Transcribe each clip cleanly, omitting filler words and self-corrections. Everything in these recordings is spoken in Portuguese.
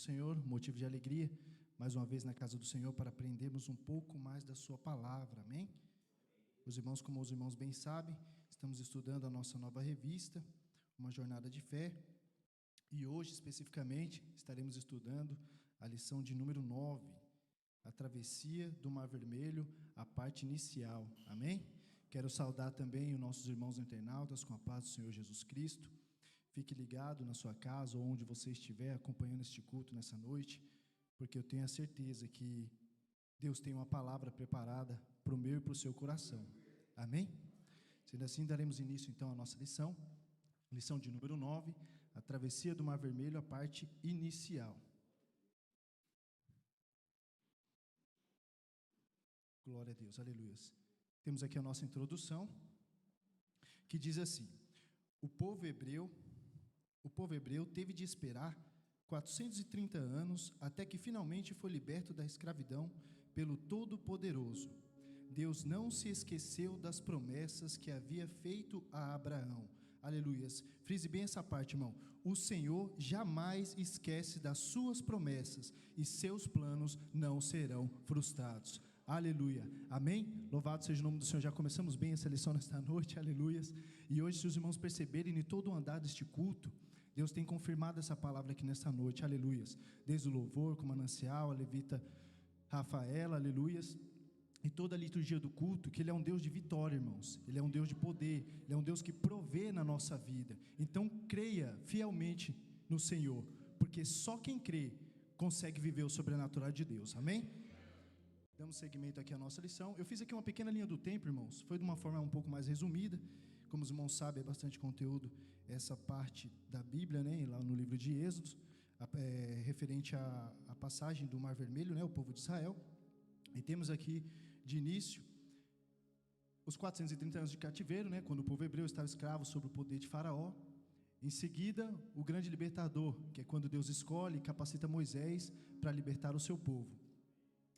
Senhor, motivo de alegria, mais uma vez na casa do Senhor, para aprendermos um pouco mais da sua palavra, amém? Os irmãos, como os irmãos bem sabem, estamos estudando a nossa nova revista, Uma Jornada de Fé, e hoje, especificamente, estaremos estudando a lição de número 9, a travessia do Mar Vermelho, a parte inicial, amém? Quero saudar também os nossos irmãos internautas com a paz do Senhor Jesus Cristo. Fique ligado na sua casa ou onde você estiver acompanhando este culto nessa noite, porque eu tenho a certeza que Deus tem uma palavra preparada para o meu e para o seu coração, amém? Sendo assim, daremos início então à nossa lição de número 9, a travessia do Mar Vermelho, a parte inicial. Glória a Deus, aleluias. Temos aqui a nossa introdução, que diz assim: o povo hebreu teve de esperar 430 anos até que finalmente foi liberto da escravidão pelo Todo-Poderoso. Deus não se esqueceu das promessas que havia feito a Abraão. Aleluias. Frise bem essa parte, irmão. O Senhor jamais esquece das suas promessas e seus planos não serão frustrados. Aleluia, amém? Louvado seja o nome do Senhor. Já começamos bem essa lição nesta noite, aleluias. E hoje, se os irmãos perceberem em todo o andar deste culto, Deus tem confirmado essa palavra aqui nesta noite, aleluias. Desde o louvor, com o manancial, a levita Rafaela, aleluias. E toda a liturgia do culto, que Ele é um Deus de vitória, irmãos. Ele é um Deus de poder, Ele é um Deus que provê na nossa vida. Então, creia fielmente no Senhor, porque só quem crê consegue viver o sobrenatural de Deus, amém? Damos seguimento aqui à nossa lição. Eu fiz aqui uma pequena linha do tempo, irmãos. Foi de uma forma um pouco mais resumida. Como os irmãos sabem, é bastante conteúdo essa parte da Bíblia, né? Lá no livro de Êxodo, referente à passagem do Mar Vermelho, né? O povo de Israel. E temos aqui, de início, os 430 anos de cativeiro, né? Quando o povo hebreu estava escravo sob o poder de Faraó. Em seguida, o grande libertador, que é quando Deus escolhe e capacita Moisés para libertar o seu povo.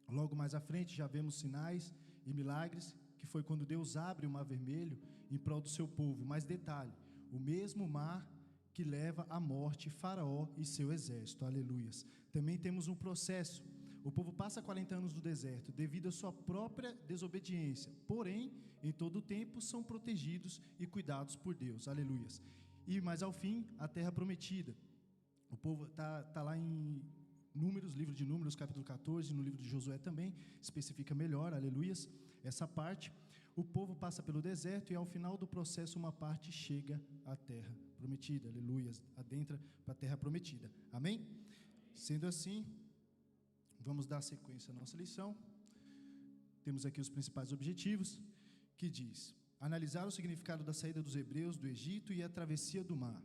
Logo mais à frente já vemos sinais e milagres, que foi quando Deus abre o Mar Vermelho em prol do seu povo. Mas detalhe, o mesmo mar que leva à morte Faraó e seu exército, aleluias. Também temos um processo, o povo passa 40 anos no deserto, devido à sua própria desobediência, porém, em todo o tempo são protegidos e cuidados por Deus, aleluias. E mais ao fim, a terra prometida, o povo está lá em Números, livro de Números, capítulo 14, no livro de Josué também, especifica melhor, aleluias, essa parte. O povo passa pelo deserto e ao final do processo uma parte chega à terra prometida, aleluias, adentra para a terra prometida, amém? Sendo assim, vamos dar sequência à nossa lição. Temos aqui os principais objetivos, que diz: analisar o significado da saída dos hebreus do Egito e a travessia do mar.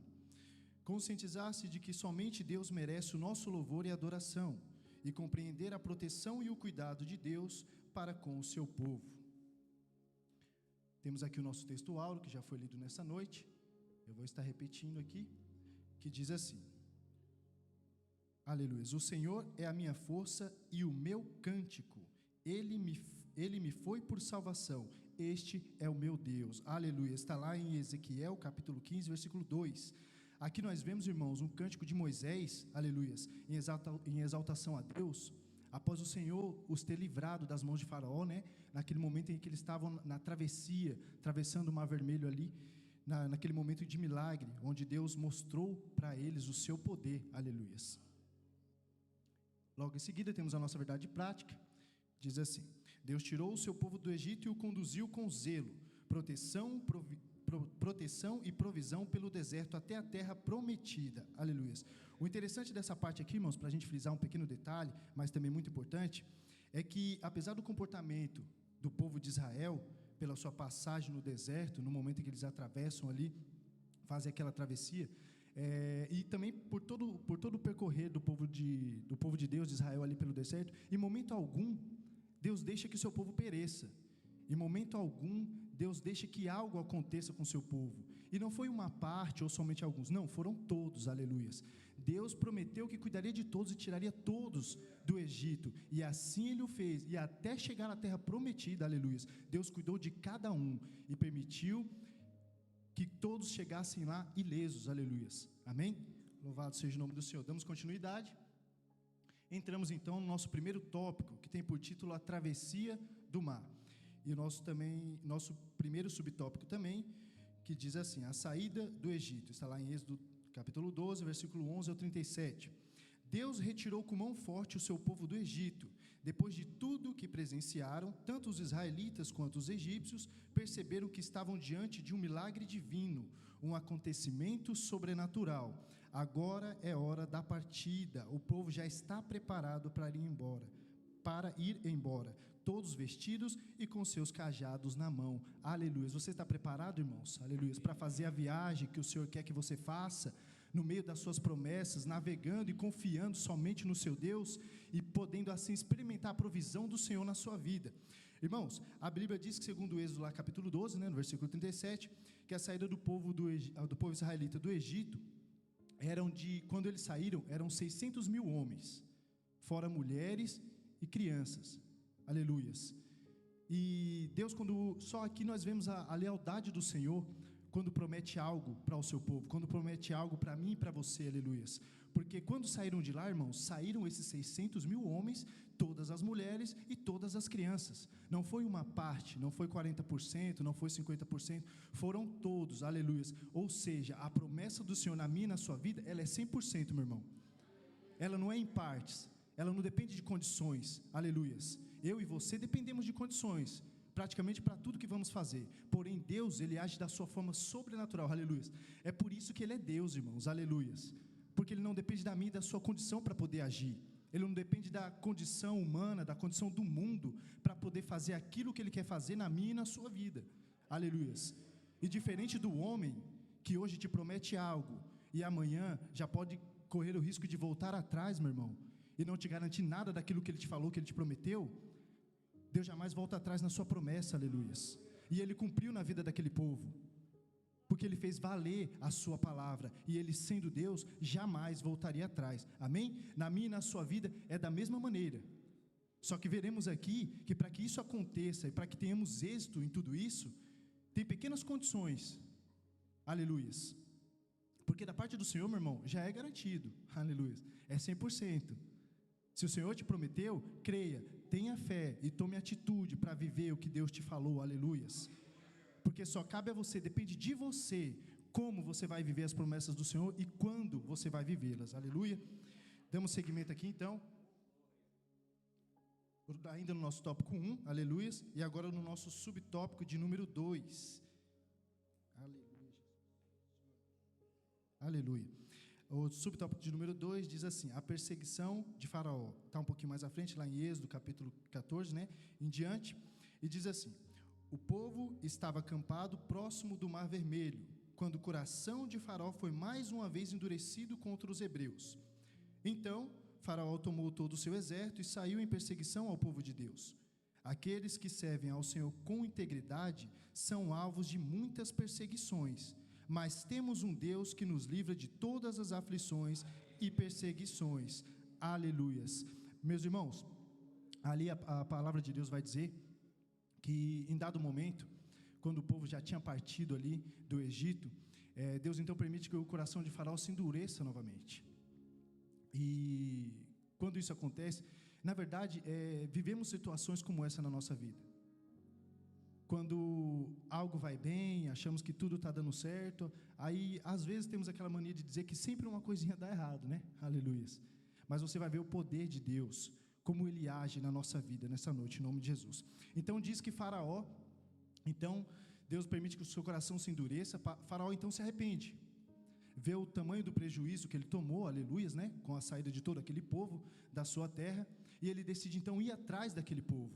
Conscientizar-se de que somente Deus merece o nosso louvor e adoração, e compreender a proteção e o cuidado de Deus para com o seu povo. Temos aqui o nosso texto áureo, que já foi lido nessa noite, eu vou estar repetindo aqui, que diz assim: aleluia, o Senhor é a minha força e o meu cântico, Ele me foi por salvação, este é o meu Deus, aleluia. Está lá em Ezequiel capítulo 15, versículo 2, aqui nós vemos, irmãos, um cântico de Moisés, aleluias, em exaltação a Deus, após o Senhor os ter livrado das mãos de Faraó, né? Naquele momento em que eles estavam na travessia, atravessando o Mar Vermelho ali, naquele momento de milagre, onde Deus mostrou para eles o seu poder, aleluias. Logo em seguida temos a nossa verdade prática, diz assim: Deus tirou o seu povo do Egito e o conduziu com zelo, proteção e provisão pelo deserto até a terra prometida, aleluias. O interessante dessa parte aqui, irmãos, para a gente frisar um pequeno detalhe, mas também muito importante, é que apesar do comportamento do povo de Israel, pela sua passagem no deserto, no momento em que eles atravessam ali, fazem aquela travessia, e também por todo o percorrer do povo de Deus, de Israel ali pelo deserto, em momento algum, Deus deixa que o seu povo pereça, em momento algum, Deus deixa que algo aconteça com o seu povo, e não foi uma parte ou somente alguns, não, foram todos, aleluias. Deus prometeu que cuidaria de todos e tiraria todos do Egito, e assim Ele o fez, e até chegar na terra prometida, aleluias, Deus cuidou de cada um, e permitiu que todos chegassem lá ilesos, aleluias, amém? Louvado seja o nome do Senhor. Damos continuidade. Entramos então no nosso primeiro tópico, que tem por título a travessia do mar. E o nosso primeiro subtópico também, que diz assim, a saída do Egito. Está lá em Êxodo capítulo 12, versículo 11 ao 37. Deus retirou com mão forte o seu povo do Egito. Depois de tudo que presenciaram, tanto os israelitas quanto os egípcios perceberam que estavam diante de um milagre divino, um acontecimento sobrenatural. Agora é hora da partida. O povo já está preparado para ir embora, todos vestidos e com seus cajados na mão. Aleluia. Você está preparado, irmãos? Aleluia. Para fazer a viagem que o Senhor quer que você faça, no meio das suas promessas, navegando e confiando somente no seu Deus e podendo assim experimentar a provisão do Senhor na sua vida. Irmãos, a Bíblia diz que, segundo o Êxodo lá, capítulo 12, no versículo 37, que a saída do povo israelita do Egito, quando eles saíram, eram 600 mil homens, fora mulheres e crianças. Aleluias. E Deus, só aqui nós vemos a lealdade do Senhor, quando promete algo para o seu povo, quando promete algo para mim e para você, aleluias. Porque quando saíram de lá, irmãos, saíram esses 600 mil homens, todas as mulheres e todas as crianças. Não foi uma parte, não foi 40%, não foi 50%, foram todos, aleluias. Ou seja, a promessa do Senhor na minha e na sua vida, ela é 100%, meu irmão. Ela não é em partes, ela não depende de condições, aleluias. Eu e você dependemos de condições, praticamente para tudo que vamos fazer, porém Deus, Ele age da sua forma sobrenatural, aleluias. É por isso que Ele é Deus, irmãos, aleluias, porque Ele não depende da minha e da sua condição para poder agir, Ele não depende da condição humana, da condição do mundo, para poder fazer aquilo que Ele quer fazer na minha e na sua vida, aleluias. E diferente do homem, que hoje te promete algo, e amanhã já pode correr o risco de voltar atrás, meu irmão, e não te garantir nada daquilo que Ele te falou, que Ele te prometeu, Deus jamais volta atrás na sua promessa, aleluias. E Ele cumpriu na vida daquele povo, porque Ele fez valer a sua palavra, e Ele, sendo Deus, jamais voltaria atrás, amém? Na minha e na sua vida é da mesma maneira, só que veremos aqui, que para que isso aconteça, e para que tenhamos êxito em tudo isso, tem pequenas condições, aleluias, porque da parte do Senhor, meu irmão, já é garantido, aleluias, é 100%, se o Senhor te prometeu, creia, tenha fé e tome atitude para viver o que Deus te falou, aleluias, porque só cabe a você, depende de você, como você vai viver as promessas do Senhor e quando você vai vivê-las, aleluia. Damos seguimento aqui então, ainda no nosso tópico 1, aleluias, e agora no nosso subtópico de número 2, aleluia, aleluia. O subtópico de número 2 diz assim, a perseguição de Faraó, está um pouquinho mais à frente, lá em Êxodo, capítulo 14, em diante, e diz assim, o povo estava acampado próximo do Mar Vermelho, quando o coração de Faraó foi mais uma vez endurecido contra os hebreus. Então, Faraó tomou todo o seu exército e saiu em perseguição ao povo de Deus. Aqueles que servem ao Senhor com integridade são alvos de muitas perseguições, mas temos um Deus que nos livra de todas as aflições e perseguições, aleluias. Meus irmãos, ali a palavra de Deus vai dizer que em dado momento, quando o povo já tinha partido ali do Egito, Deus então permite que o coração de Faraó se endureça novamente, e quando isso acontece, na verdade, vivemos situações como essa na nossa vida. Quando algo vai bem, achamos que tudo está dando certo, aí às vezes temos aquela mania de dizer que sempre uma coisinha dá errado, né? Aleluias. Mas você vai ver o poder de Deus, como Ele age na nossa vida nessa noite, em nome de Jesus. Então diz que Faraó, então Deus permite que o seu coração se endureça, Faraó então se arrepende, vê o tamanho do prejuízo que ele tomou, aleluias, com a saída de todo aquele povo da sua terra, e ele decide então ir atrás daquele povo.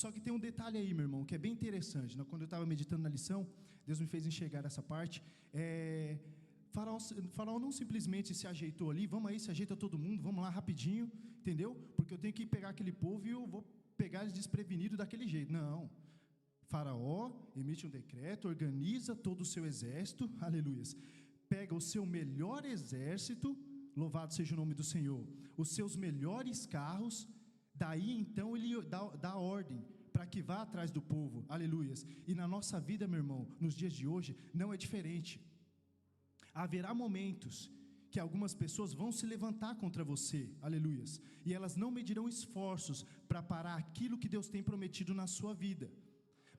Só que tem um detalhe aí, meu irmão, que é bem interessante, quando eu estava meditando na lição, Deus me fez enxergar essa parte, Faraó não simplesmente se ajeitou ali, vamos aí, se ajeita todo mundo, vamos lá rapidinho, entendeu? Porque eu tenho que pegar aquele povo e eu vou pegar eles desprevenidos daquele jeito. Não, Faraó emite um decreto, organiza todo o seu exército, aleluias, pega o seu melhor exército, louvado seja o nome do Senhor, os seus melhores carros, daí então ele dá ordem para que vá atrás do povo, aleluias. E na nossa vida, meu irmão, nos dias de hoje, não é diferente. Haverá momentos que algumas pessoas vão se levantar contra você, aleluias, e elas não medirão esforços para parar aquilo que Deus tem prometido na sua vida.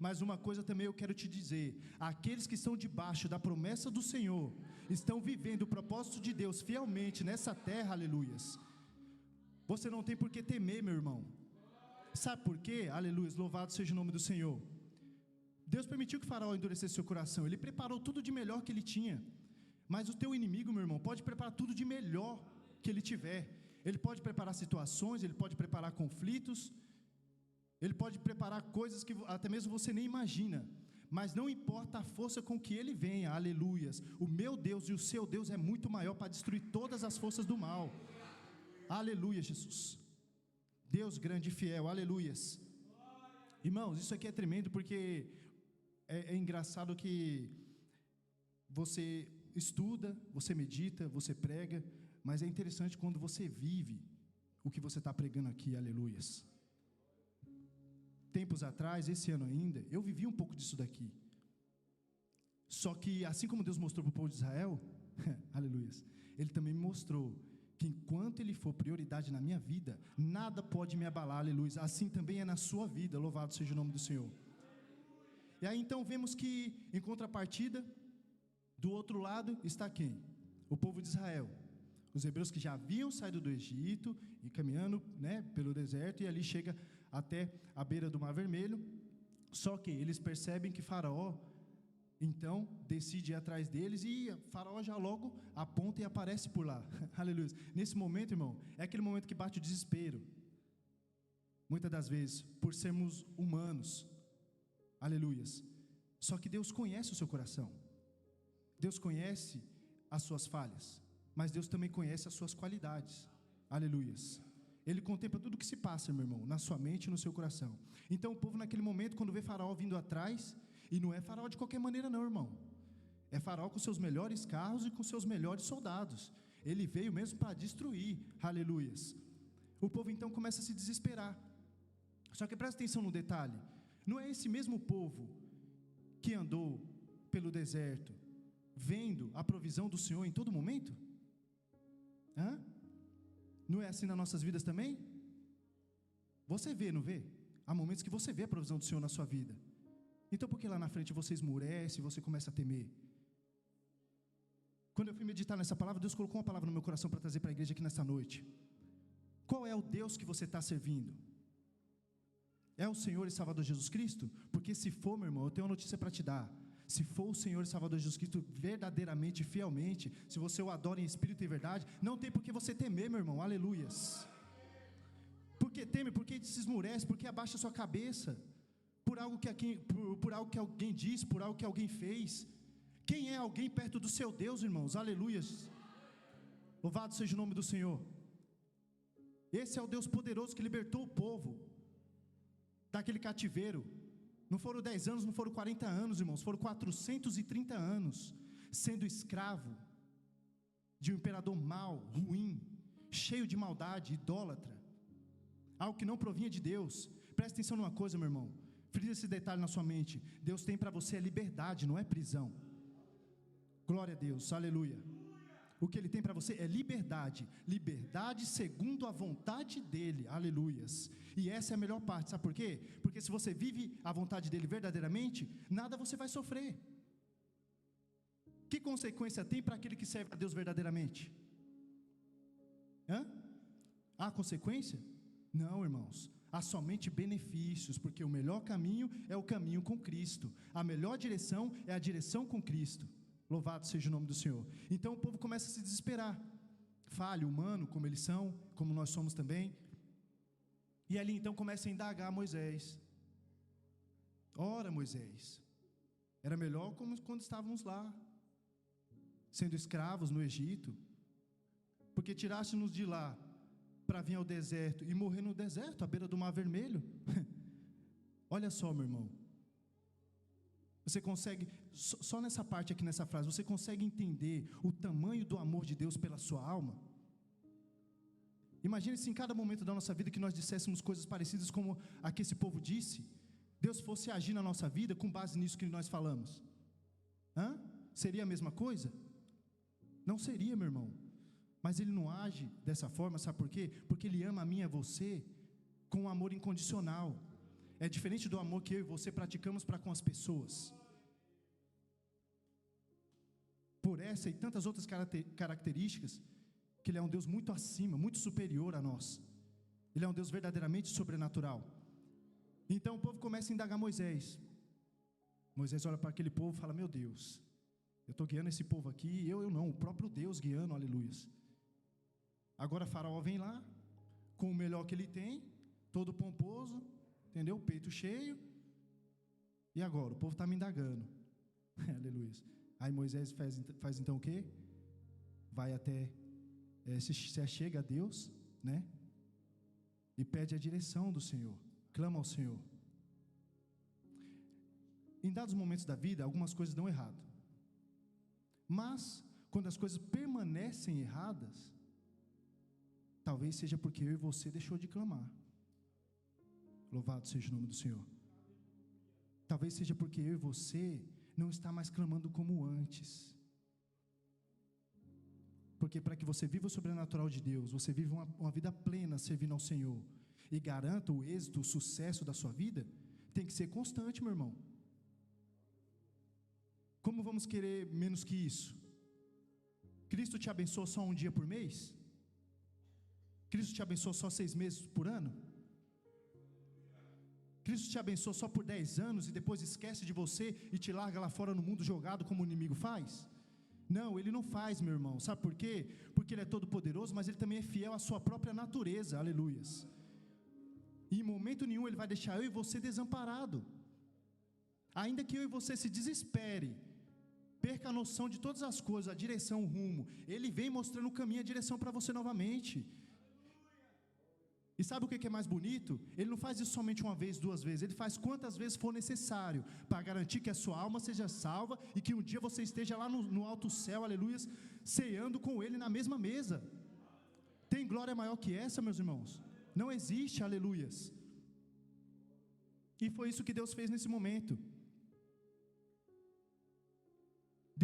Mas uma coisa também eu quero te dizer: aqueles que estão debaixo da promessa do Senhor, estão vivendo o propósito de Deus fielmente nessa terra, aleluias. Você não tem por que temer, meu irmão. Sabe por quê? Aleluias, louvado seja o nome do Senhor. Deus permitiu que Faraó endurecesse seu coração, ele preparou tudo de melhor que ele tinha. Mas o teu inimigo, meu irmão, pode preparar tudo de melhor que ele tiver. Ele pode preparar situações, ele pode preparar conflitos, ele pode preparar coisas que até mesmo você nem imagina. Mas não importa a força com que ele venha, aleluias. O meu Deus e o seu Deus é muito maior para destruir todas as forças do mal. Aleluia, Jesus. Deus grande e fiel, aleluias. Irmãos, isso aqui é tremendo, porque é engraçado que você estuda, você medita, você prega, mas é interessante quando você vive o que você está pregando aqui, aleluias. Tempos atrás, esse ano ainda, eu vivi um pouco disso daqui. Só que, assim como Deus mostrou para o povo de Israel, aleluias, Ele também me mostrou que enquanto Ele for prioridade na minha vida, nada pode me abalar, aleluia. Assim também é na sua vida, louvado seja o nome do Senhor. E aí então vemos que, em contrapartida, do outro lado está quem? O povo de Israel. Os hebreus que já haviam saído do Egito e caminhando, pelo deserto, e ali chega até a beira do Mar Vermelho. Só que eles percebem que Faraó, então, decide ir atrás deles, e Faraó já logo aponta e aparece por lá. Aleluia. Nesse momento, irmão, é aquele momento que bate o desespero. Muitas das vezes, por sermos humanos. Aleluias. Só que Deus conhece o seu coração. Deus conhece as suas falhas, mas Deus também conhece as suas qualidades. Aleluias. Ele contempla tudo o que se passa, meu irmão, na sua mente e no seu coração. Então o povo naquele momento, quando vê Faraó vindo atrás, e não é Faraó de qualquer maneira não, irmão, é Faraó com seus melhores carros e com seus melhores soldados. Ele veio mesmo para destruir, aleluias. O povo então começa a se desesperar. Só que presta atenção no detalhe, não é esse mesmo povo que andou pelo deserto, vendo a provisão do Senhor em todo momento? Não é assim nas nossas vidas também? Você vê, não vê? Há momentos que você vê a provisão do Senhor na sua vida. Então por que lá na frente você esmurece e você começa a temer? Quando eu fui meditar nessa palavra, Deus colocou uma palavra no meu coração para trazer para a igreja aqui nesta noite. Qual é o Deus que você está servindo? É o Senhor e Salvador Jesus Cristo? Porque se for, meu irmão, eu tenho uma notícia para te dar. Se for o Senhor e Salvador Jesus Cristo verdadeiramente, fielmente, se você o adora em espírito e verdade, não tem por que você temer, meu irmão, aleluias. Por que teme? Por que se esmurece? Por que abaixa a sua cabeça? Por algo que alguém diz, por algo que alguém fez. Quem é alguém perto do seu Deus, irmãos? Aleluias. Louvado seja o nome do Senhor. Esse é o Deus poderoso que libertou o povo daquele cativeiro. Não foram 10 anos, não foram 40 anos, irmãos, foram 430 anos, sendo escravo de um imperador mau, ruim, cheio de maldade, idólatra, algo que não provinha de Deus. Presta atenção numa coisa, meu irmão, frisa esse detalhe na sua mente: Deus tem para você liberdade, não é prisão. Glória a Deus, aleluia. O que Ele tem para você é liberdade, liberdade segundo a vontade dEle, aleluias. E essa é a melhor parte, sabe por quê? Porque se você vive a vontade dEle verdadeiramente, nada você vai sofrer. Que consequência tem para aquele que serve a Deus verdadeiramente? Há consequência? Não, irmãos, há somente benefícios, porque o melhor caminho é o caminho com Cristo, a melhor direção é a direção com Cristo. Louvado seja o nome do Senhor. Então o povo começa a se desesperar, falho, humano, como eles são, como nós somos também. E ali então começa a indagar Moisés. Ora, Moisés, era melhor como quando estávamos lá, sendo escravos no Egito, porque tiraste-nos de lá para vir ao deserto e morrer no deserto, à beira do Mar Vermelho. Olha só, meu irmão, você consegue, só nessa parte aqui, nessa frase, você consegue entender o tamanho do amor de Deus pela sua alma? Imagine se em cada momento da nossa vida que nós disséssemos coisas parecidas como a que esse povo disse, Deus fosse agir na nossa vida com base nisso que nós falamos. Seria a mesma coisa? Não seria, meu irmão. Mas ele não age dessa forma, sabe por quê? Porque ele ama a mim e a você com um amor incondicional. É diferente do amor que eu e você praticamos para com as pessoas. Por essa e tantas outras características, que ele é um Deus muito acima, muito superior a nós. Ele é um Deus verdadeiramente sobrenatural. Então o povo começa a indagar Moisés. Moisés olha para aquele povo e fala: meu Deus, eu estou guiando esse povo aqui, eu não, o próprio Deus guiando, aleluias. Agora Faraó vem lá, com o melhor que ele tem, todo pomposo, entendeu? Peito cheio. E agora? O povo está me indagando. Aleluia. Aí Moisés faz então o quê? Vai até, se achega a Deus, né? E pede a direção do Senhor, clama ao Senhor. Em dados momentos da vida, algumas coisas dão errado. Mas, quando as coisas permanecem erradas, talvez seja porque eu e você deixou de clamar. Louvado seja o nome do Senhor. Talvez seja porque eu e você não está mais clamando como antes. Porque para que você viva o sobrenatural de Deus, você vive uma vida plena servindo ao Senhor, e garanta o êxito, o sucesso da sua vida, tem que ser constante, meu irmão. Como vamos querer menos que isso? Cristo te abençoa só um dia por mês? Cristo te abençoa só 6 meses por ano? Cristo te abençoa só por 10 anos e depois esquece de você e te larga lá fora no mundo jogado como o inimigo faz? Não, Ele não faz, meu irmão. Sabe por quê? Porque Ele é todo poderoso, mas Ele também é fiel à sua própria natureza, aleluias. E em momento nenhum Ele vai deixar eu e você desamparado. Ainda que eu e você se desespere, perca a noção de todas as coisas, a direção, o rumo, Ele vem mostrando o caminho, a direção para você novamente. E sabe o que é mais bonito? Ele não faz isso somente uma vez, 2 vezes, Ele faz quantas vezes for necessário, para garantir que a sua alma seja salva, e que um dia você esteja lá no alto céu, aleluias, ceando com Ele na mesma mesa. Tem glória maior que essa, meus irmãos? Não existe, aleluias. E foi isso que Deus fez nesse momento.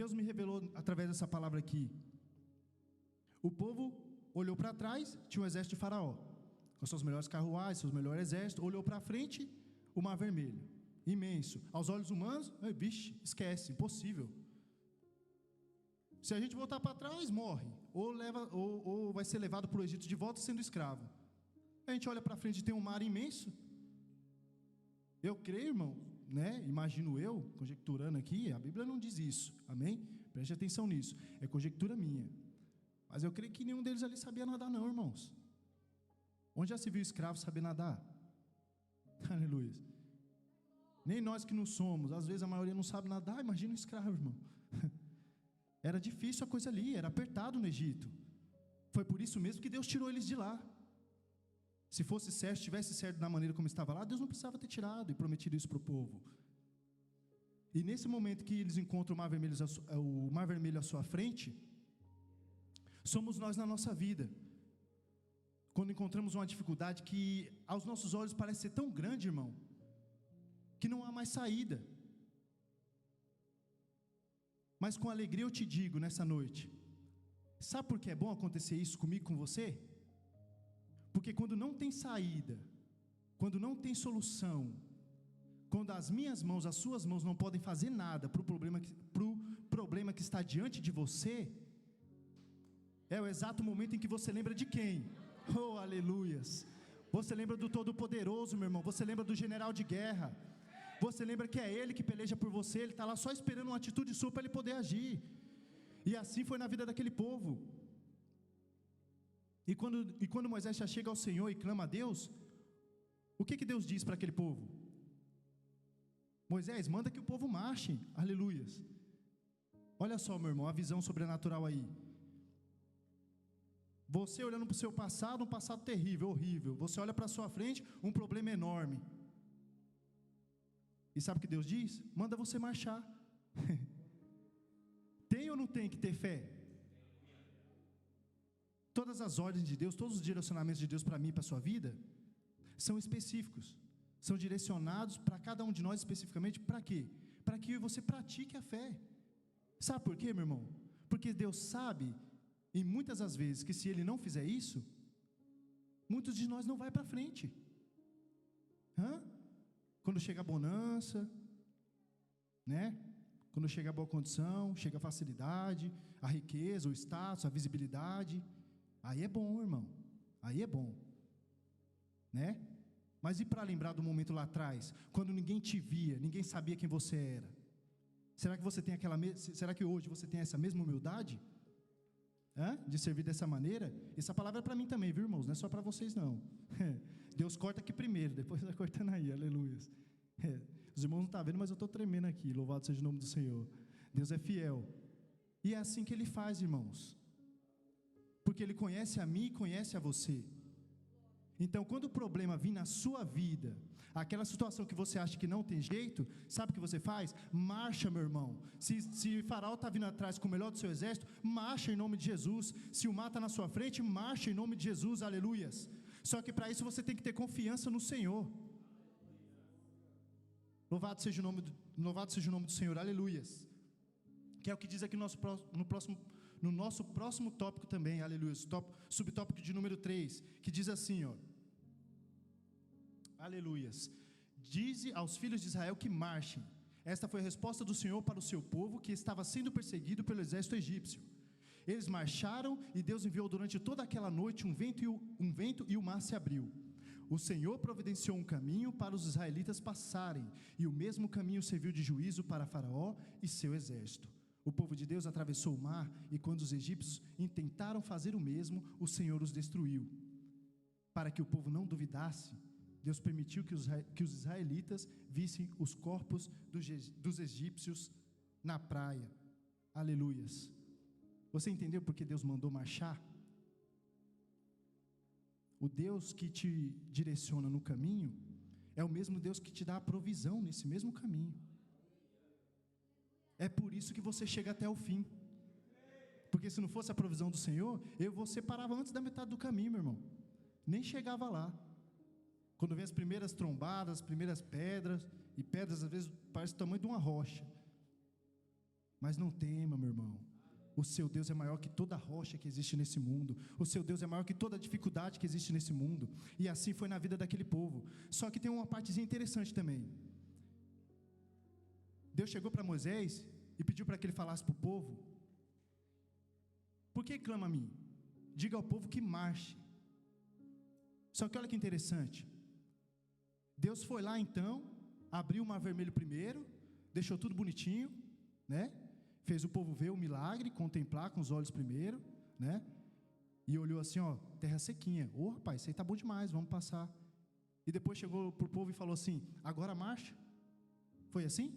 Deus me revelou através dessa palavra aqui. O povo olhou para trás, tinha um exército de Faraó, com suas melhores carruagens, seus melhores exércitos. Olhou para frente, o Mar Vermelho, imenso. Aos olhos humanos, vixe, esquece, impossível. Se a gente voltar para trás, morre. Ou vai ser levado para o Egito de volta sendo escravo. A gente olha para frente e tem um mar imenso. Eu creio, irmão, né? Imagino eu, conjecturando aqui, a Bíblia não diz isso, amém? Preste atenção nisso, é conjectura minha. Mas eu creio que nenhum deles ali sabia nadar não, irmãos. Onde já se viu escravo saber nadar? Aleluia. Nem nós que não somos, às vezes a maioria não sabe nadar, imagina um escravo, irmão. Era difícil a coisa ali, era apertado no Egito. Foi por isso mesmo que Deus tirou eles de lá. Se fosse certo, tivesse certo da maneira como estava lá, Deus não precisava ter tirado e prometido isso para o povo. E nesse momento que eles encontram o Mar Vermelho à sua frente, somos nós na nossa vida. Quando encontramos uma dificuldade que aos nossos olhos parece ser tão grande, irmão, que não há mais saída. Mas com alegria eu te digo nessa noite, sabe por que é bom acontecer isso comigo, com você? Porque quando não tem saída, quando não tem solução, quando as minhas mãos, as suas mãos não podem fazer nada para o problema que está diante de você, é o exato momento em que você lembra de quem? Oh, aleluias! Você lembra do Todo-Poderoso, meu irmão, você lembra do general de guerra, você lembra que é Ele que peleja por você, Ele está lá só esperando uma atitude sua para Ele poder agir. E assim foi na vida daquele povo. E quando Moisés já chega ao Senhor e clama a Deus, o que Deus diz para aquele povo? Moisés, manda que o povo marche, aleluias. Olha só, meu irmão, a visão sobrenatural aí. Você olhando para o seu passado, um passado terrível, horrível. Você olha para a sua frente, um problema enorme. E sabe o que Deus diz? Manda você marchar. Tem ou não tem que ter fé? Todas as ordens de Deus, todos os direcionamentos de Deus para mim e para a sua vida, são específicos, são direcionados para cada um de nós especificamente, para quê? Para que você pratique a fé. Sabe por quê, meu irmão? Porque Deus sabe E muitas das vezes que se ele não fizer isso, muitos de nós não vai para frente. Quando chega a bonança, né? Quando chega a boa condição, chega a facilidade, a riqueza, o status, a visibilidade, aí é bom, irmão, aí é bom, né? Mas e para lembrar do momento lá atrás, quando ninguém te via, ninguém sabia quem você era? Será que você tem será que hoje você tem essa mesma humildade? De servir dessa maneira? Essa palavra é para mim também, viu, irmãos? Não é só para vocês, não. Deus corta aqui primeiro, depois vai cortando aí, aleluia. Os irmãos não estão vendo, mas eu estou tremendo aqui, louvado seja o nome do Senhor. Deus é fiel, e é assim que Ele faz, irmãos, porque Ele conhece a mim e conhece a você. Então, quando o problema vir na sua vida, aquela situação que você acha que não tem jeito, sabe o que você faz? Marcha, meu irmão. Se Faraó está vindo atrás com o melhor do seu exército, marcha em nome de Jesus. Se o mar está na sua frente, marcha em nome de Jesus, aleluias. Só que para isso você tem que ter confiança no Senhor. Louvado seja o nome do Senhor, aleluias. Que é o que diz aqui no nosso próximo tópico também, aleluias. Subtópico de número 3, que diz assim, aleluias. Dize aos filhos de Israel que marchem. Esta foi a resposta do Senhor para o seu povo, que estava sendo perseguido pelo exército egípcio. Eles marcharam, e Deus enviou durante toda aquela noite um vento e o mar se abriu. O Senhor providenciou um caminho para os israelitas passarem, e o mesmo caminho serviu de juízo para Faraó e seu exército. O povo de Deus atravessou o mar, e quando os egípcios intentaram fazer o mesmo, o Senhor os destruiu. Para que o povo não duvidasse, Deus permitiu que os israelitas vissem os corpos dos egípcios na praia. Aleluias. Você entendeu por que Deus mandou marchar? O Deus que te direciona no caminho é o mesmo Deus que te dá a provisão nesse mesmo caminho. É por isso que você chega até o fim. Porque se não fosse a provisão do Senhor, você parava antes da metade do caminho, meu irmão. Nem chegava lá. Quando vem as primeiras trombadas, as primeiras pedras, e pedras às vezes parecem o tamanho de uma rocha. Mas não tema, meu irmão. O seu Deus é maior que toda rocha que existe nesse mundo. O seu Deus é maior que toda dificuldade que existe nesse mundo. E assim foi na vida daquele povo. Só que tem uma partezinha interessante também. Deus chegou para Moisés e pediu para que ele falasse para o povo: por que clama a mim? Diga ao povo que marche. Só que olha que interessante. Deus foi lá então, abriu o mar vermelho primeiro, deixou tudo bonitinho, né? Fez o povo ver o milagre, contemplar com os olhos primeiro, né? E olhou assim, terra sequinha. Rapaz, isso aí tá bom demais, vamos passar. E depois chegou para o povo e falou assim: agora marcha. Foi assim?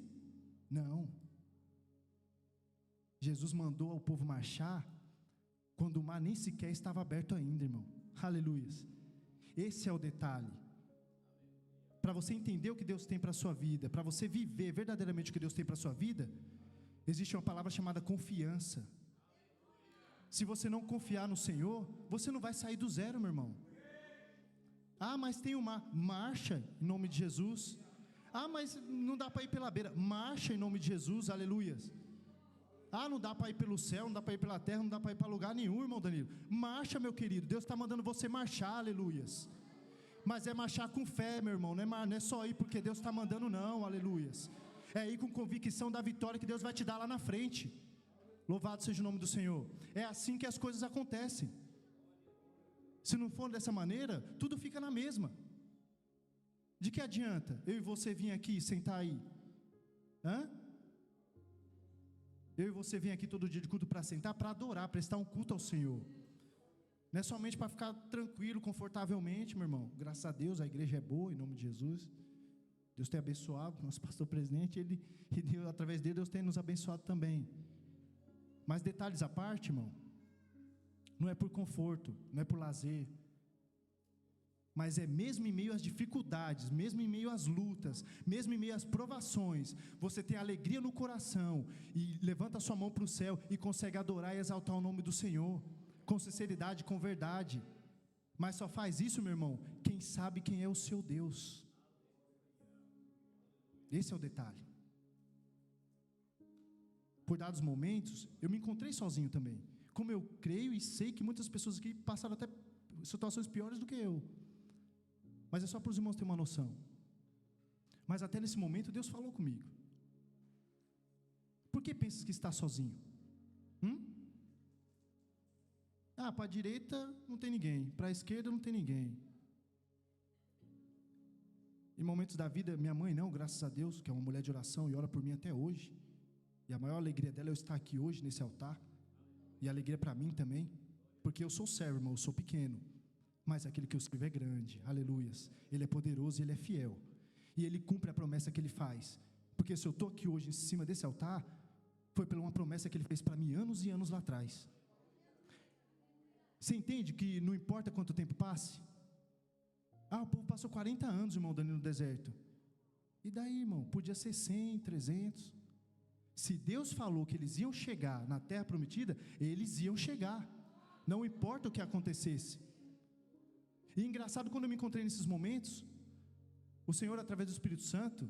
Não. Jesus mandou ao povo marchar quando o mar nem sequer estava aberto ainda, irmão. Aleluias. Esse é o detalhe. Para você entender o que Deus tem para a sua vida, para você viver verdadeiramente o que Deus tem para a sua vida, existe uma palavra chamada confiança. Se você não confiar no Senhor, você não vai sair do zero, meu irmão. Mas tem o mar. Marcha em nome de Jesus. Mas não dá para ir pela beira. Marcha em nome de Jesus, aleluias. Não dá para ir pelo céu, não dá para ir pela terra, não dá para ir para lugar nenhum, irmão Danilo. Marcha, meu querido. Deus está mandando você marchar, aleluias. Mas é marchar com fé, meu irmão. Não é só ir porque Deus está mandando, não, aleluias. É ir com convicção da vitória que Deus vai te dar lá na frente. Louvado seja o nome do Senhor. É assim que as coisas acontecem. Se não for dessa maneira, tudo fica na mesma. De que adianta eu e você vir aqui, sentar aí? Eu e você vir aqui todo dia de culto para sentar, para adorar, prestar um culto ao Senhor. Não é somente para ficar tranquilo, confortavelmente, meu irmão. Graças a Deus, a igreja é boa, em nome de Jesus. Deus tem abençoado, nosso pastor presidente, através dele, Deus tem nos abençoado também. Mas detalhes à parte, irmão, não é por conforto, não é por lazer, mas é mesmo em meio às dificuldades, mesmo em meio às lutas, mesmo em meio às provações, você tem alegria no coração, e levanta a sua mão para o céu, e consegue adorar e exaltar o nome do Senhor, com sinceridade, com verdade. Mas só faz isso, meu irmão, quem sabe quem é o seu Deus. Esse é o detalhe. Por dados momentos, eu me encontrei sozinho também. como eu creio e sei que muitas pessoas aqui passaram até situações piores do que eu, mas é só para os irmãos terem uma noção. Mas até nesse momento Deus falou comigo. Por que pensas que está sozinho? Para a direita não tem ninguém, para a esquerda não tem ninguém. Em momentos da vida, minha mãe não, graças a Deus, que é uma mulher de oração e ora por mim até hoje, e a maior alegria dela é eu estar aqui hoje nesse altar, e a alegria para mim também, porque eu sou servo, irmão, eu sou pequeno, mas aquele que eu sirvo é grande, aleluias, ele é poderoso e ele é fiel, e ele cumpre a promessa que ele faz, porque se eu estou aqui hoje em cima desse altar, foi por uma promessa que ele fez para mim anos e anos lá atrás. Você entende que não importa quanto tempo passe? O povo passou 40 anos, irmão, Dani, no deserto. E daí, irmão? Podia ser 100, 300. Se Deus falou que eles iam chegar na terra prometida, eles iam chegar. Não importa o que acontecesse. E engraçado, quando eu me encontrei nesses momentos, o Senhor, através do Espírito Santo,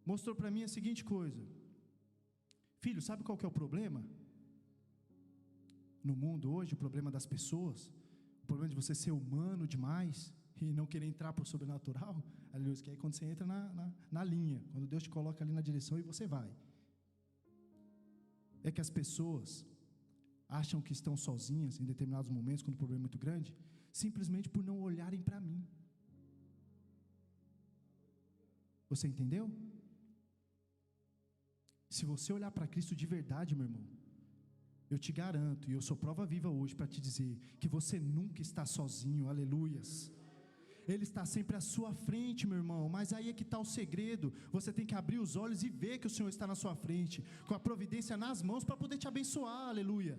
mostrou para mim a seguinte coisa: filho, sabe qual que é o problema? No mundo hoje, o problema das pessoas, o problema de você ser humano demais e não querer entrar para o sobrenatural, aleluia, que é quando você entra na linha, quando Deus te coloca ali na direção e você vai. É que as pessoas acham que estão sozinhas em determinados momentos, quando o problema é muito grande, simplesmente por não olharem para mim. Você entendeu? Se você olhar para Cristo de verdade, meu irmão, eu te garanto, e eu sou prova viva hoje para te dizer, que você nunca está sozinho, aleluias. Ele está sempre à sua frente, meu irmão, mas aí é que está o segredo, você tem que abrir os olhos e ver que o Senhor está na sua frente, com a providência nas mãos para poder te abençoar, aleluia.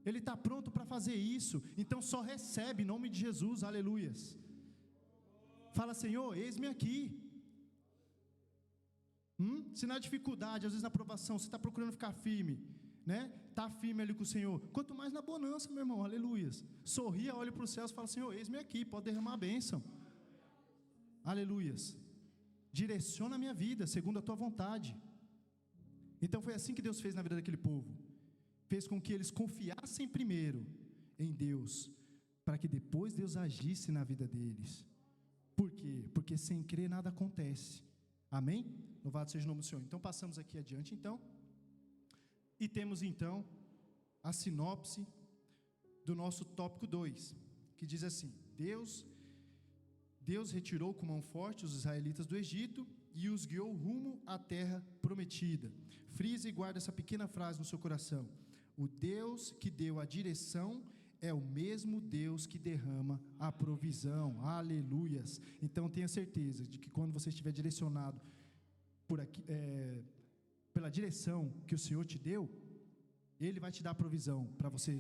Ele está pronto para fazer isso, então só recebe em nome de Jesus, aleluias. Fala, Senhor, eis-me aqui. Se na dificuldade, às vezes na provação, você está procurando ficar firme, né? Está firme ali com o Senhor, quanto mais na bonança, meu irmão, aleluias. Sorria, olha para os céus e fala, Senhor, eis-me aqui, pode derramar a bênção, aleluias. Direciona a minha vida, segundo a tua vontade. Então foi assim que Deus fez na vida daquele povo, fez com que eles confiassem primeiro em Deus, para que depois Deus agisse na vida deles. Por quê? Porque sem crer nada acontece, amém? Louvado seja o nome do Senhor. Então passamos aqui adiante, então, e temos então a sinopse do nosso tópico 2, que diz assim: Deus retirou com mão forte os israelitas do Egito e os guiou rumo à terra prometida. Frisa e guarda essa pequena frase no seu coração: o Deus que deu a direção é o mesmo Deus que derrama a provisão, aleluias. Então tenha certeza de que quando você estiver direcionado por aqui, pela direção que o Senhor te deu, Ele vai te dar a provisão para você,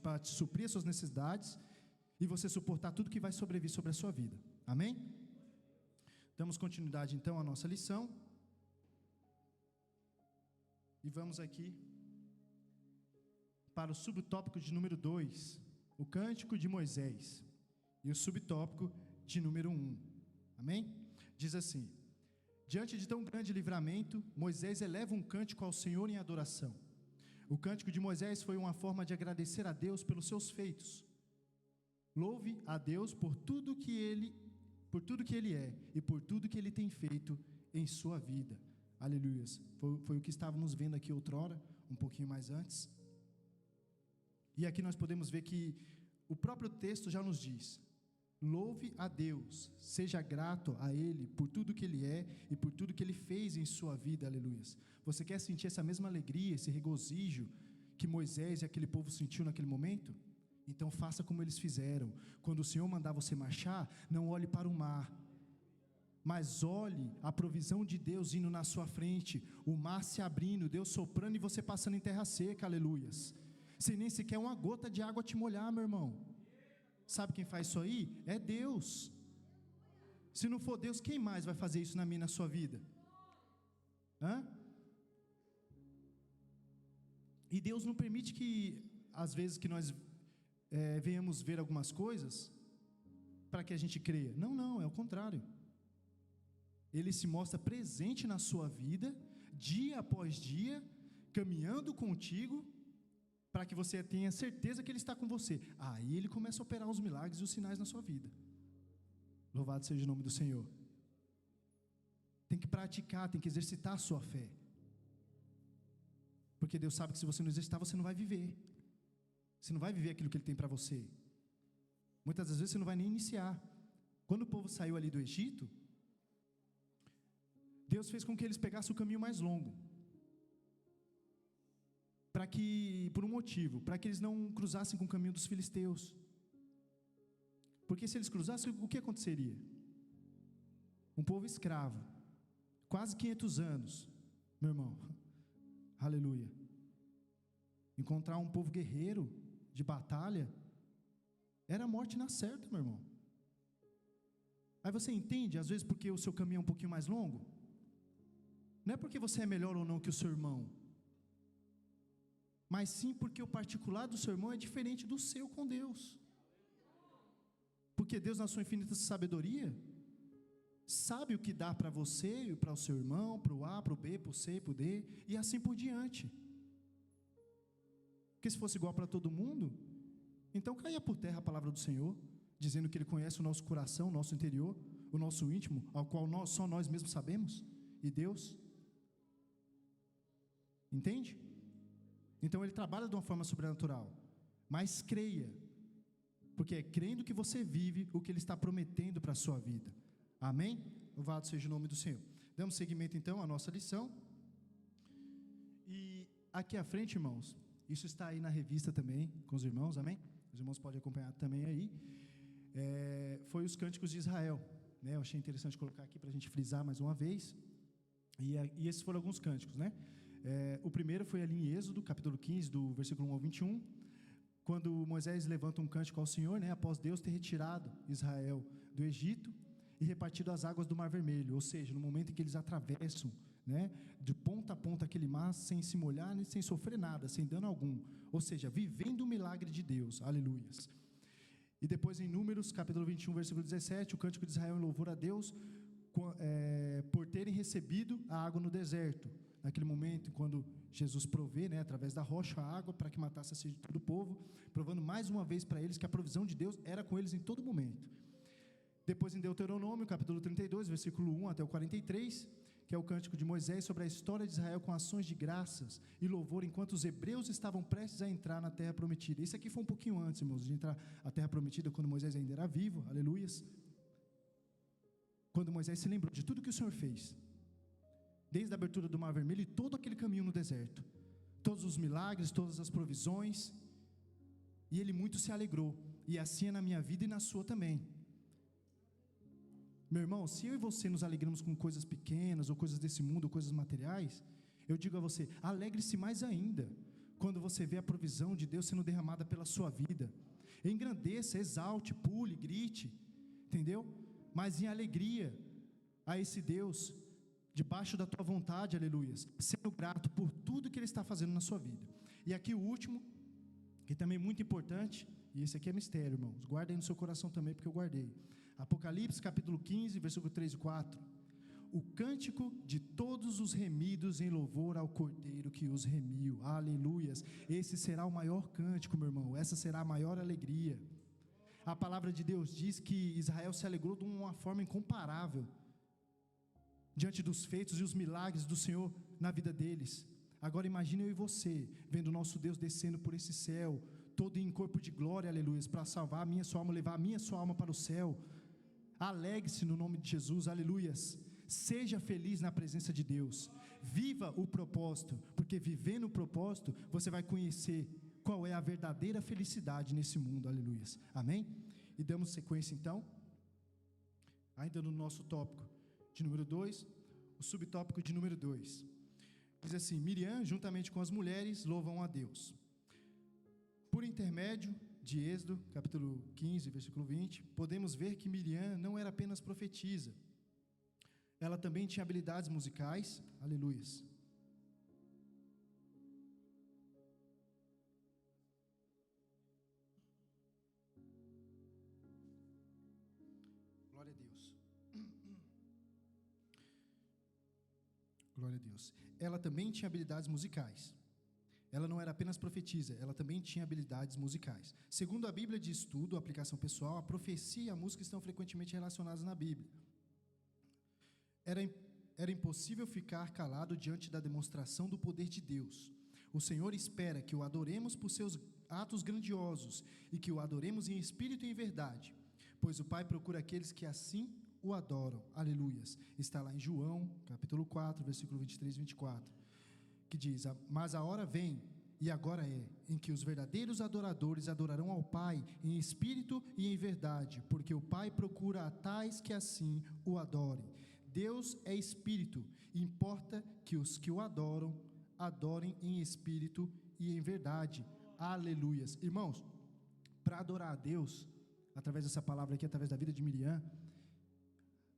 para te suprir as suas necessidades e você suportar tudo que vai sobrevir sobre a sua vida, amém? Damos continuidade então à nossa lição e vamos aqui para o subtópico de número 2, o Cântico de Moisés, e o subtópico de número 1, amém? Diz assim: diante de tão grande livramento, Moisés eleva um cântico ao Senhor em adoração. O cântico de Moisés foi uma forma de agradecer a Deus pelos seus feitos. Louve a Deus por tudo que Ele é e por tudo que Ele tem feito em sua vida. Aleluias. Foi o que estávamos vendo aqui outrora, um pouquinho mais antes. E aqui nós podemos ver que o próprio texto já nos diz: louve a Deus, seja grato a Ele por tudo que Ele é e por tudo que Ele fez em sua vida, aleluias. Você quer sentir essa mesma alegria, esse regozijo que Moisés e aquele povo sentiu naquele momento? Então faça como eles fizeram. Quando o Senhor mandar você marchar, não olhe para o mar, mas olhe a provisão de Deus indo na sua frente, o mar se abrindo, Deus soprando e você passando em terra seca, aleluias, sem nem sequer uma gota de água te molhar, meu irmão. Sabe quem faz isso aí? É Deus. Se não for Deus, quem mais vai fazer isso na minha e na sua vida? E Deus não permite que, às vezes, que nós venhamos ver algumas coisas para que a gente creia. Não, é o contrário. Ele se mostra presente na sua vida, dia após dia, caminhando contigo, para que você tenha certeza que Ele está com você. Aí Ele começa a operar os milagres e os sinais na sua vida. Louvado seja o nome do Senhor. Tem que praticar, tem que exercitar a sua fé. Porque Deus sabe que se você não exercitar, você não vai viver. Você não vai viver aquilo que Ele tem para você. Muitas das vezes você não vai nem iniciar. Quando o povo saiu ali do Egito, Deus fez com que eles pegassem o caminho mais longo. Por um motivo, para que eles não cruzassem com o caminho dos filisteus. Porque se eles cruzassem, o que aconteceria? Um povo escravo, quase 500 anos, meu irmão, aleluia. Encontrar um povo guerreiro, de batalha, era morte na certa, meu irmão. Aí você entende, às vezes, porque o seu caminho é um pouquinho mais longo? Não é porque você é melhor ou não que o seu irmão, mas sim porque o particular do seu irmão é diferente do seu com Deus. Porque Deus, na sua infinita sabedoria, sabe o que dá para você e para o seu irmão, para o A, para o B, para o C, para o D, e assim por diante. Porque se fosse igual para todo mundo, então caía por terra a palavra do Senhor, dizendo que Ele conhece o nosso coração, o nosso interior, o nosso íntimo, ao qual só nós mesmos sabemos, e Deus. Entende? Então Ele trabalha de uma forma sobrenatural, mas creia, porque é crendo que você vive o que Ele está prometendo para a sua vida. Amém? Louvado seja o nome do Senhor. Damos seguimento então à nossa lição. E aqui à frente, irmãos, isso está aí na revista também, com os irmãos, amém? Os irmãos podem acompanhar também aí. Foi os cânticos de Israel, né? Eu achei interessante colocar aqui para a gente frisar mais uma vez. E esses foram alguns cânticos, né? O primeiro foi ali em Êxodo, capítulo 15, do versículo 1 ao 21, quando Moisés levanta um cântico ao Senhor, né? Após Deus ter retirado Israel do Egito e repartido as águas do Mar Vermelho, ou seja, no momento em que eles atravessam, né, de ponta a ponta aquele mar, sem se molhar, nem sem sofrer nada, sem dano algum, ou seja, vivendo o milagre de Deus, aleluias. E depois em Números, capítulo 21, versículo 17, o cântico de Israel em louvor a Deus, por terem recebido a água no deserto, naquele momento, quando Jesus provê, né, através da rocha, a água, para que matasse a sede de todo o povo, provando mais uma vez para eles que a provisão de Deus era com eles em todo momento. Depois em Deuteronômio, capítulo 32, versículo 1 até o 43, que é o cântico de Moisés sobre a história de Israel com ações de graças e louvor, enquanto os hebreus estavam prestes a entrar na terra prometida. Isso aqui foi um pouquinho antes, irmãos, de entrar na terra prometida, quando Moisés ainda era vivo, aleluias. Quando Moisés se lembrou de tudo que o Senhor fez, desde a abertura do Mar Vermelho e todo aquele caminho no deserto, todos os milagres, todas as provisões, e ele muito se alegrou, e assim é na minha vida e na sua também. Meu irmão, se eu e você nos alegramos com coisas pequenas, ou coisas desse mundo, ou coisas materiais, eu digo a você, alegre-se mais ainda, quando você vê a provisão de Deus sendo derramada pela sua vida. Engrandeça, exalte, pule, grite, entendeu? Mas em alegria a esse Deus, debaixo da tua vontade, aleluias, sendo grato por tudo que Ele está fazendo na sua vida. E aqui o último, que também é muito importante, e esse aqui é mistério, irmãos, guardem no seu coração também, porque eu guardei. Apocalipse, capítulo 15, versículo 3 e 4. O cântico de todos os remidos em louvor ao Cordeiro que os remiu. Aleluias. Esse será o maior cântico, meu irmão. Essa será a maior alegria. A palavra de Deus diz que Israel se alegrou de uma forma incomparável diante dos feitos e os milagres do Senhor na vida deles. Agora imagine eu e você, vendo o nosso Deus descendo por esse céu, todo em corpo de glória, aleluias, para salvar a minha sua alma, levar a minha sua alma para o céu. Alegre-se no nome de Jesus, aleluias. Seja feliz na presença de Deus. Viva o propósito, porque vivendo o propósito, você vai conhecer qual é a verdadeira felicidade nesse mundo, aleluias. Amém? E damos sequência então, ainda no nosso tópico de número 2, o subtópico de número 2. Diz assim: Miriam, juntamente com as mulheres, louvam a Deus. Por intermédio de Êxodo, capítulo 15, versículo 20, podemos ver que Miriam não era apenas profetisa, ela também tinha habilidades musicais, aleluias. Glória a Deus. Glória a Deus. Ela também tinha habilidades musicais. ela não era apenas profetisa, ela também tinha habilidades musicais. Segundo a Bíblia de Estudo, aplicação pessoal, a profecia e a música estão frequentemente relacionadas na Bíblia. Era impossível ficar calado diante da demonstração do poder de Deus. O Senhor espera que o adoremos por seus atos grandiosos e que o adoremos em espírito e em verdade, pois o Pai procura aqueles que assim o adoram. Aleluias. Está lá em João, capítulo 4, versículo 23 e 24, que diz: mas a hora vem, e agora é, em que os verdadeiros adoradores adorarão ao Pai em espírito e em verdade, porque o Pai procura a tais que assim o adorem. Deus é espírito, e importa que os que o adoram, adorem em espírito e em verdade. Aleluias. Irmãos, para adorar a Deus, através dessa palavra aqui, através da vida de Miriam,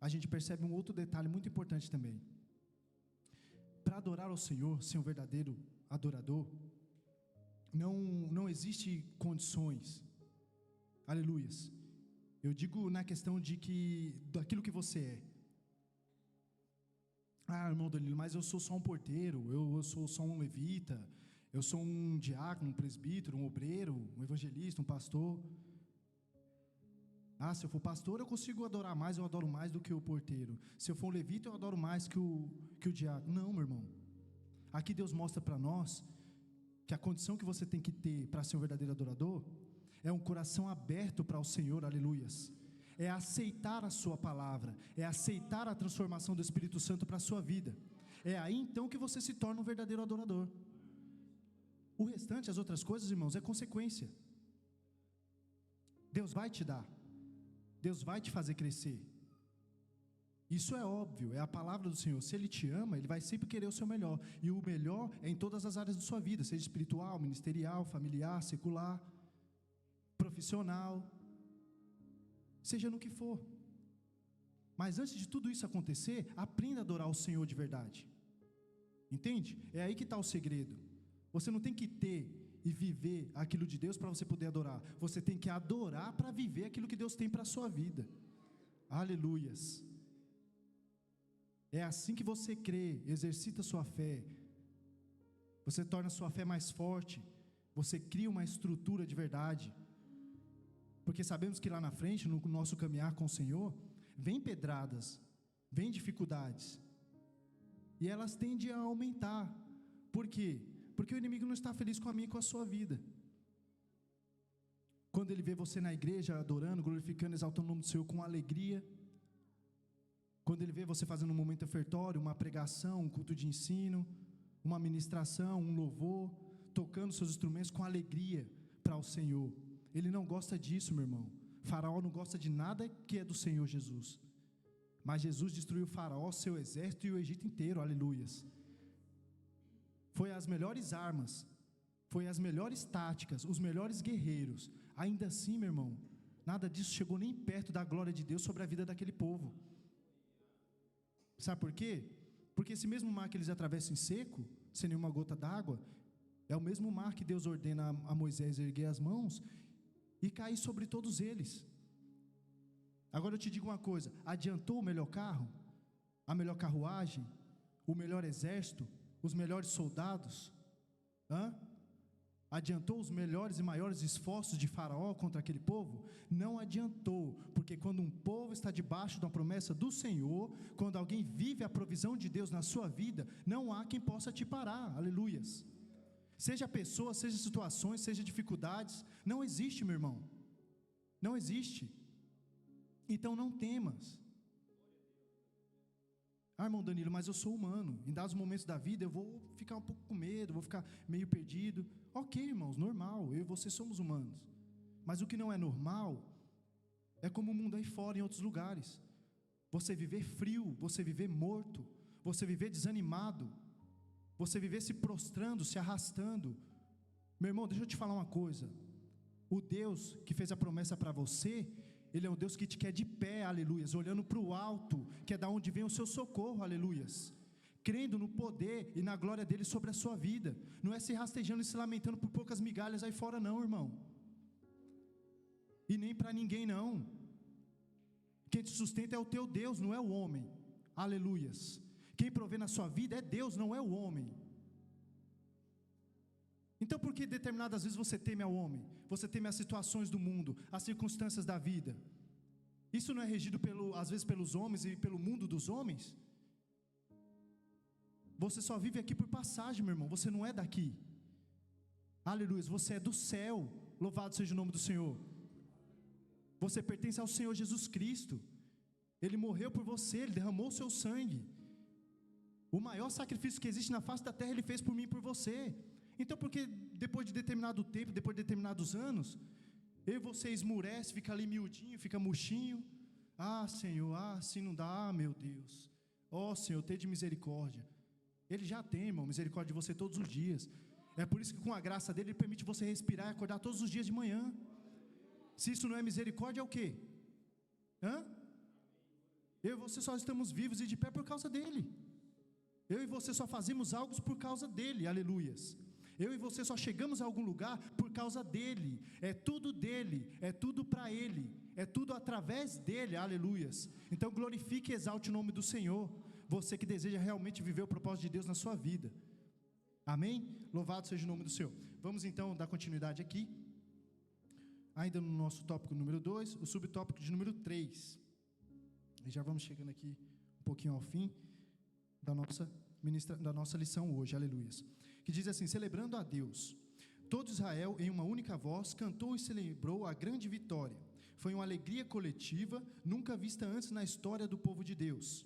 a gente percebe um outro detalhe muito importante também. Para adorar ao Senhor, ser um verdadeiro adorador, não existe condições. Aleluias. Eu digo na questão daquilo que você é. Irmão Danilo, mas eu sou só um porteiro, eu sou só um levita, eu sou um diácono, um presbítero, um obreiro, um evangelista, um pastor. Se eu for pastor, eu consigo adorar mais, eu adoro mais do que o porteiro. Se eu for um levita, eu adoro mais que o diácono. Não, meu irmão. Aqui Deus mostra para nós que a condição que você tem que ter para ser um verdadeiro adorador é um coração aberto para o Senhor, aleluias. É aceitar a sua palavra, é aceitar a transformação do Espírito Santo para a sua vida. É aí então que você se torna um verdadeiro adorador. O restante, as outras coisas, irmãos, é consequência. Deus vai te dar, Deus vai te fazer crescer. Isso é óbvio, é a palavra do Senhor. Se Ele te ama, Ele vai sempre querer o seu melhor. E o melhor é em todas as áreas da sua vida, seja espiritual, ministerial, familiar, secular, profissional, seja no que for. Mas antes de tudo isso acontecer, aprenda a adorar o Senhor de verdade. Entende? É aí que está o segredo. Você não tem que ter e viver aquilo de Deus para você poder adorar. Você tem que adorar para viver aquilo que Deus tem para a sua vida. Aleluias. É assim que você crê, exercita sua fé. Você torna a sua fé mais forte. Você cria uma estrutura de verdade. Porque sabemos que lá na frente, no nosso caminhar com o Senhor, vem pedradas, vem dificuldades, e elas tendem a aumentar. Por quê? Porque o inimigo não está feliz com a minha e com a sua vida. Quando ele vê você na igreja adorando, glorificando, exaltando o nome do Senhor com alegria, quando ele vê você fazendo um momento ofertório, uma pregação, um culto de ensino, uma ministração, um louvor, tocando seus instrumentos com alegria para o Senhor, ele não gosta disso, meu irmão. Faraó não gosta de nada que é do Senhor Jesus. Mas Jesus destruiu o Faraó, seu exército e o Egito inteiro, aleluias. Foi as melhores armas, foi as melhores táticas, os melhores guerreiros. Ainda assim, meu irmão, nada disso chegou nem perto da glória de Deus sobre a vida daquele povo. Sabe por quê? Porque esse mesmo mar que eles atravessam em seco, sem nenhuma gota d'água, é o mesmo mar que Deus ordena a Moisés erguer as mãos e cair sobre todos eles. Agora eu te digo uma coisa: adiantou o melhor carro, a melhor carruagem, o melhor exército, os melhores soldados? Adiantou os melhores e maiores esforços de Faraó contra aquele povo? Não adiantou, porque quando um povo está debaixo da promessa do Senhor, quando alguém vive a provisão de Deus na sua vida, não há quem possa te parar, aleluias. Seja pessoa, seja situações, seja dificuldades, não existe, meu irmão, não existe. Então não temas. Irmão Danilo, mas eu sou humano, em dados momentos da vida eu vou ficar um pouco com medo, vou ficar meio perdido. Ok, irmãos, normal, eu e você somos humanos. Mas o que não é normal é como o mundo aí fora, em outros lugares. Você viver frio, você viver morto, você viver desanimado, você viver se prostrando, se arrastando. Meu irmão, deixa eu te falar uma coisa: o Deus que fez a promessa para você, Ele é um Deus que te quer de pé, aleluias, olhando para o alto, que é da onde vem o seu socorro, aleluias, crendo no poder e na glória dEle sobre a sua vida. Não é se rastejando e se lamentando por poucas migalhas aí fora não, irmão, e nem para ninguém não. Quem te sustenta é o teu Deus, não é o homem, aleluias. Quem provê na sua vida é Deus, não é o homem. Então, por que determinadas vezes você teme ao homem? Você teme as situações do mundo, as circunstâncias da vida? Isso não é regido, às vezes, pelos homens e pelo mundo dos homens? Você só vive aqui por passagem, meu irmão. Você não é daqui. Aleluia. Você é do céu. Louvado seja o nome do Senhor. Você pertence ao Senhor Jesus Cristo. Ele morreu por você, Ele derramou o seu sangue. O maior sacrifício que existe na face da terra, Ele fez por mim e por você. Então, porque depois de determinado tempo, depois de determinados anos, eu e você esmurece, fica ali miudinho, fica murchinho. Ah, Senhor, assim não dá, meu Deus. Ó, Senhor, tenha de misericórdia. Ele já tem, irmão, misericórdia de você todos os dias. É por isso que com a graça dele, Ele permite você respirar e acordar todos os dias de manhã. Se isso não é misericórdia, é o quê? Eu e você só estamos vivos e de pé por causa dele. Eu e você só fazemos algo por causa dele, aleluias. Eu e você só chegamos a algum lugar por causa dele. É tudo dele, é tudo para ele, é tudo através dele, aleluias. Então glorifique e exalte o nome do Senhor, você que deseja realmente viver o propósito de Deus na sua vida. Amém? Louvado seja o nome do Senhor. Vamos então dar continuidade aqui, ainda no nosso tópico número 2, o subtópico de número 3. E já vamos chegando aqui um pouquinho ao fim da nossa lição hoje, aleluias. Que diz assim: celebrando a Deus, todo Israel em uma única voz cantou e celebrou a grande vitória. Foi uma alegria coletiva, nunca vista antes na história do povo de Deus.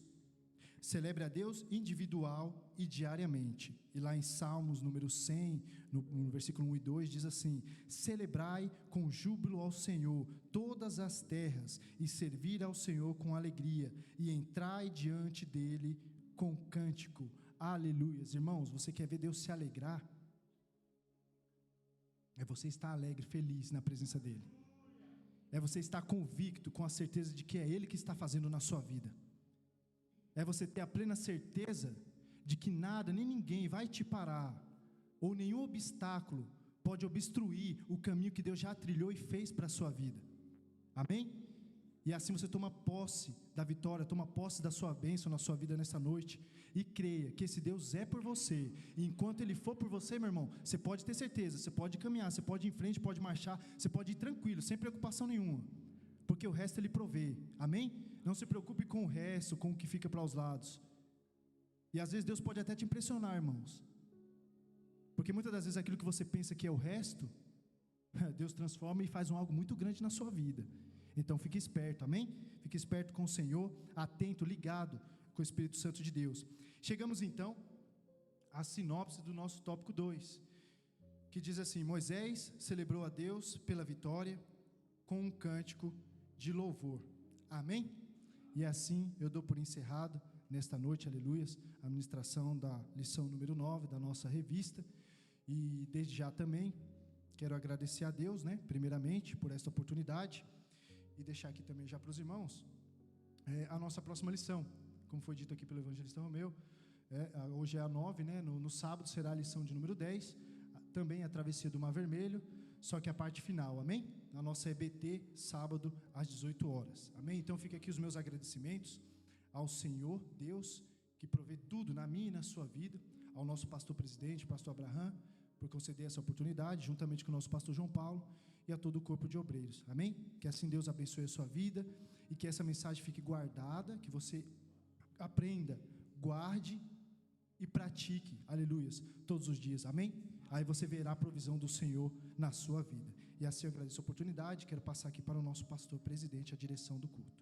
Celebre a Deus individual e diariamente. E lá em Salmos número 100, no versículo 1 e 2, diz assim: celebrai com júbilo ao Senhor todas as terras, e servir ao Senhor com alegria, e entrai diante dele com cântico. Aleluias. Irmãos, você quer ver Deus se alegrar? É você estar alegre, feliz na presença dele. É você estar convicto, com a certeza de que é ele que está fazendo na sua vida. É você ter a plena certeza de que nada, nem ninguém vai te parar, ou nenhum obstáculo pode obstruir o caminho que Deus já trilhou e fez para a sua vida. Amém? E assim você toma posse da vitória, toma posse da sua bênção na sua vida nessa noite, e creia que esse Deus é por você, e enquanto Ele for por você, meu irmão, você pode ter certeza, você pode caminhar, você pode ir em frente, pode marchar, você pode ir tranquilo, sem preocupação nenhuma, porque o resto Ele provê. Amém? Não se preocupe com o resto, com o que fica para os lados. E às vezes Deus pode até te impressionar, irmãos, porque muitas das vezes aquilo que você pensa que é o resto, Deus transforma e faz algo muito grande na sua vida. Então fique esperto, amém? Fique esperto com o Senhor, atento, ligado com o Espírito Santo de Deus. Chegamos então à sinopse do nosso tópico 2, que diz assim: Moisés celebrou a Deus pela vitória com um cântico de louvor. Amém? E assim eu dou por encerrado nesta noite, aleluias, a ministração da lição número 9 da nossa revista. E desde já também quero agradecer a Deus, primeiramente por esta oportunidade, e deixar aqui também já para os irmãos a nossa próxima lição, como foi dito aqui pelo evangelista Romeu. Hoje é a 9, no sábado será a lição de número 10, também a travessia do Mar Vermelho, só que a parte final, amém? Na nossa EBT, sábado às 18 horas, amém? Então fica aqui os meus agradecimentos ao Senhor Deus, que provê tudo na minha e na sua vida, ao nosso pastor presidente, pastor Abraham, por conceder essa oportunidade, juntamente com o nosso pastor João Paulo, e a todo o corpo de obreiros, amém? Que assim Deus abençoe a sua vida, e que essa mensagem fique guardada, que você aprenda, guarde e pratique, aleluias, todos os dias, amém? Aí você verá a provisão do Senhor na sua vida. E assim eu agradeço a oportunidade, quero passar aqui para o nosso pastor presidente a direção do culto.